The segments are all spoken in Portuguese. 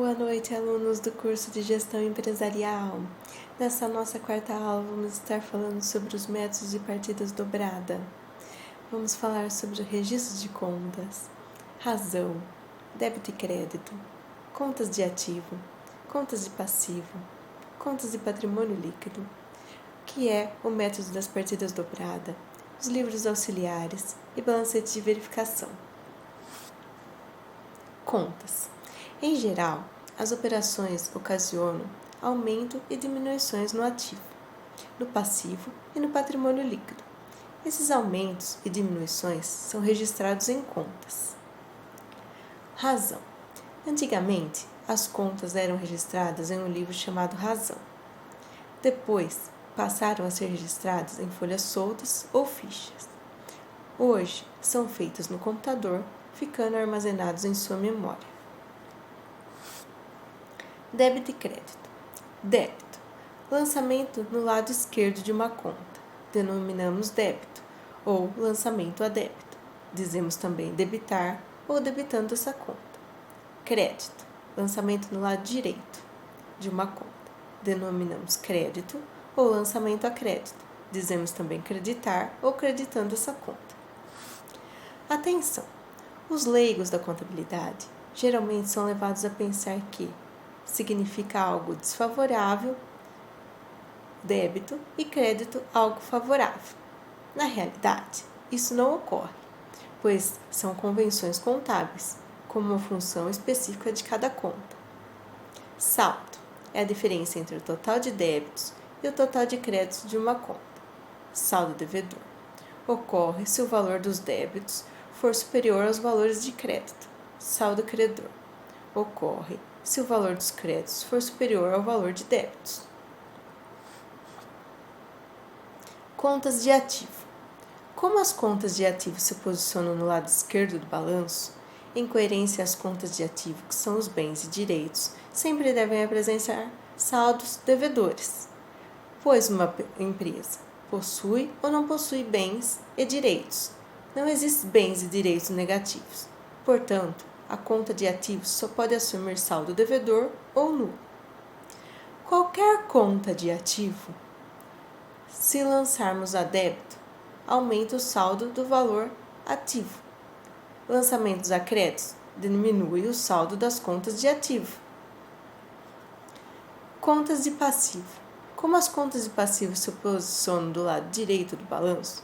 Boa noite, alunos do curso de Gestão Empresarial. Nessa nossa quarta aula, vamos estar falando sobre os métodos de partidas dobrada. Vamos falar sobre registros de contas, razão, débito e crédito, contas de ativo, contas de passivo, contas de patrimônio líquido, o que é o método das partidas dobrada, os livros auxiliares e balancete de verificação. Contas. Em geral, as operações ocasionam aumento e diminuições no ativo, no passivo e no patrimônio líquido. Esses aumentos e diminuições são registrados em contas. Razão. Antigamente, as contas eram registradas em um livro chamado Razão. Depois, passaram a ser registradas em folhas soltas ou fichas. Hoje, são feitas no computador, ficando armazenados em sua memória. Débito e crédito. Débito. Lançamento no lado esquerdo de uma conta. Denominamos débito, ou lançamento a débito. Dizemos também debitar ou debitando essa conta. Crédito. Lançamento no lado direito de uma conta. Denominamos crédito ou lançamento a crédito. Dizemos também creditar ou creditando essa conta. Atenção! Os leigos da contabilidade geralmente são levados a pensar que significa algo desfavorável, débito, e crédito, algo favorável. Na realidade, isso não ocorre, pois são convenções contábeis, como uma função específica de cada conta. Saldo é a diferença entre o total de débitos e o total de créditos de uma conta. Saldo devedor ocorre se o valor dos débitos for superior aos valores de crédito. Saldo credor ocorre se o valor dos créditos for superior ao valor de débitos. Contas de ativo. Como as contas de ativo se posicionam no lado esquerdo do balanço, em coerência às contas de ativo, que são os bens e direitos, sempre devem apresentar saldos devedores, pois uma empresa possui ou não possui bens e direitos. Não existem bens e direitos negativos. Portanto, a conta de ativos só pode assumir saldo devedor ou nulo. Qualquer conta de ativo, se lançarmos a débito, aumenta o saldo do valor ativo. Lançamentos a crédito diminui o saldo das contas de ativo. Contas de passivo. Como as contas de passivo se posicionam do lado direito do balanço,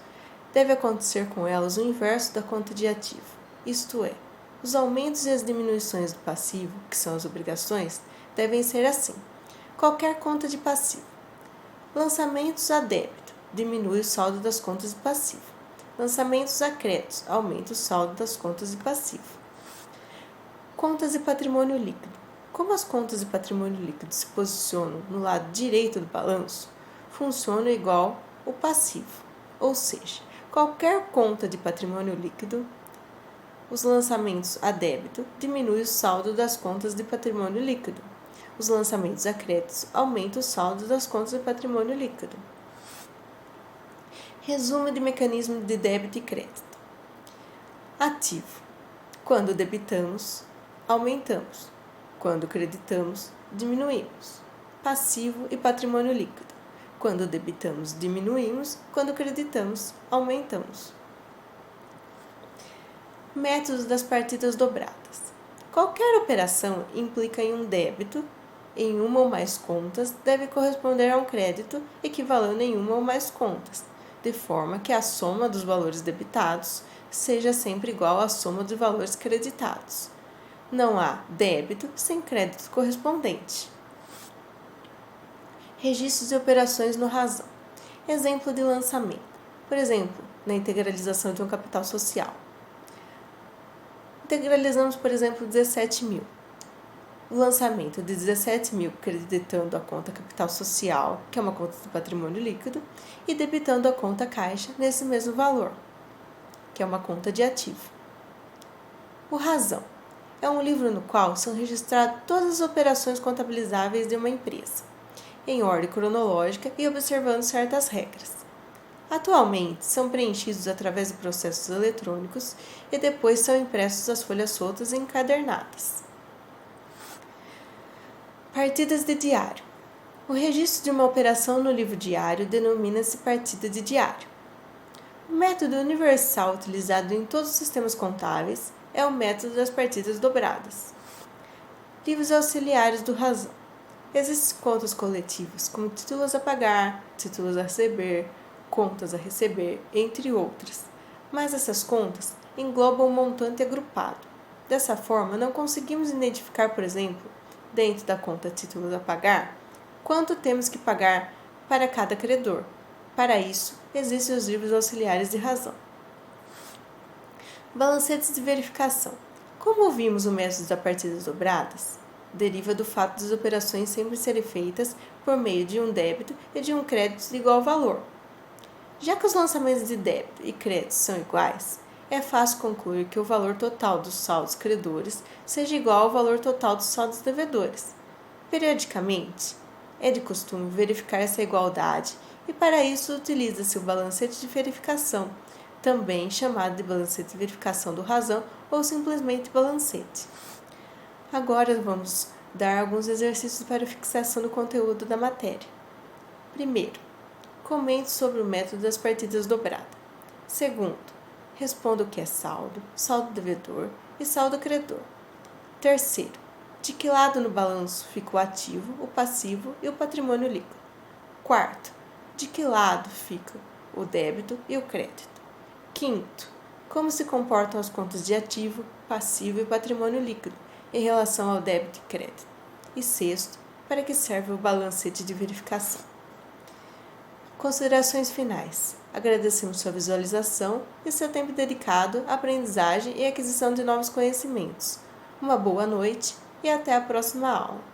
deve acontecer com elas o inverso da conta de ativo, isto é, os aumentos e as diminuições do passivo, que são as obrigações, devem ser assim. Qualquer conta de passivo. Lançamentos a débito diminui o saldo das contas de passivo. Lançamentos a crédito aumenta o saldo das contas de passivo. Contas de patrimônio líquido. Como as contas de patrimônio líquido se posicionam no lado direito do balanço, funcionam igual o passivo, ou seja, qualquer conta de patrimônio líquido, os lançamentos a débito diminuem o saldo das contas de patrimônio líquido. Os lançamentos a crédito aumentam o saldo das contas de patrimônio líquido. Resumo de mecanismo de débito e crédito. Ativo. Quando debitamos, aumentamos. Quando creditamos, diminuímos. Passivo e patrimônio líquido. Quando debitamos, diminuímos. Quando creditamos, aumentamos. Métodos das partidas dobradas. Qualquer operação implica em um débito em uma ou mais contas deve corresponder a um crédito equivalendo em uma ou mais contas, de forma que a soma dos valores debitados seja sempre igual à soma dos valores creditados. Não há débito sem crédito correspondente. Registros de operações no razão. Exemplo de lançamento. Por exemplo, na integralização de um capital social. Integralizamos, por exemplo, 17 mil. O lançamento de 17 mil creditando a conta capital social, que é uma conta de patrimônio líquido, e debitando a conta caixa nesse mesmo valor, que é uma conta de ativo. O razão é um livro no qual são registradas todas as operações contabilizáveis de uma empresa, em ordem cronológica e observando certas regras. Atualmente, são preenchidos através de processos eletrônicos e depois são impressos as folhas soltas e encadernadas. Partidas de diário. O registro de uma operação no livro diário denomina-se partida de diário. O método universal utilizado em todos os sistemas contábeis é o método das partidas dobradas. Livros auxiliares do razão. Existem contas coletivas, como títulos a pagar, títulos a receber, contas a receber, entre outras. Mas essas contas englobam um montante agrupado. Dessa forma, não conseguimos identificar, por exemplo, dentro da conta títulos a pagar, quanto temos que pagar para cada credor. Para isso, existem os livros auxiliares de razão. Balancetes de verificação. Como vimos o método das partidas dobradas, deriva do fato das operações sempre serem feitas por meio de um débito e de um crédito de igual valor. Já que os lançamentos de débito e crédito são iguais, é fácil concluir que o valor total dos saldos credores seja igual ao valor total dos saldos devedores. Periodicamente, é de costume verificar essa igualdade e para isso utiliza-se o balancete de verificação, também chamado de balancete de verificação do razão ou simplesmente balancete. Agora vamos dar alguns exercícios para fixação do conteúdo da matéria. Primeiro, comente sobre o método das partidas dobradas. Segundo, responda o que é saldo, saldo devedor e saldo credor. Terceiro, de que lado no balanço fica o ativo, o passivo e o patrimônio líquido. Quarto, de que lado fica o débito e o crédito. Quinto, como se comportam as contas de ativo, passivo e patrimônio líquido em relação ao débito e crédito. E sexto, para que serve o balancete de verificação. Considerações finais. Agradecemos sua visualização e seu tempo dedicado à aprendizagem e aquisição de novos conhecimentos. Uma boa noite e até a próxima aula.